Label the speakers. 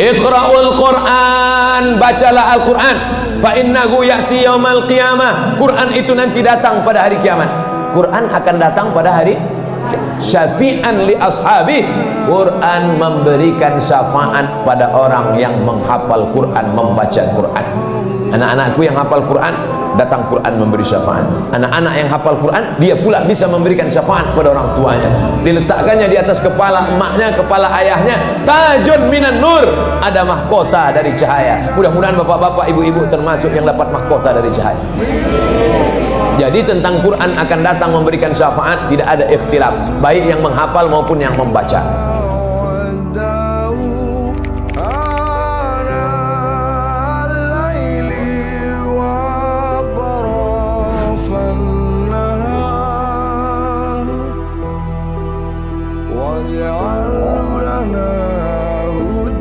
Speaker 1: Iqra'ul Quran, bacalah Al-Quran. Fa innahu ya'ti yaumal qiyamah. Quran itu nanti datang pada hari kiamat. Quran akan datang pada hari syafi'an li ashabi. Quran memberikan syafaat pada orang yang menghafal Quran, membaca Quran. Anak-anakku yang hafal Quran, datang Quran memberi syafaat. Anak-anak yang hafal Quran, dia pula bisa memberikan syafaat kepada orang tuanya. Diletakkannya di atas kepala emaknya, kepala ayahnya, tajun minan nur, ada mahkota dari cahaya. Mudah-mudahan bapak-bapak, ibu-ibu termasuk yang dapat mahkota dari cahaya. Jadi tentang Quran akan datang memberikan syafaat, tidak ada ikhtilaf, baik yang menghafal maupun yang membaca.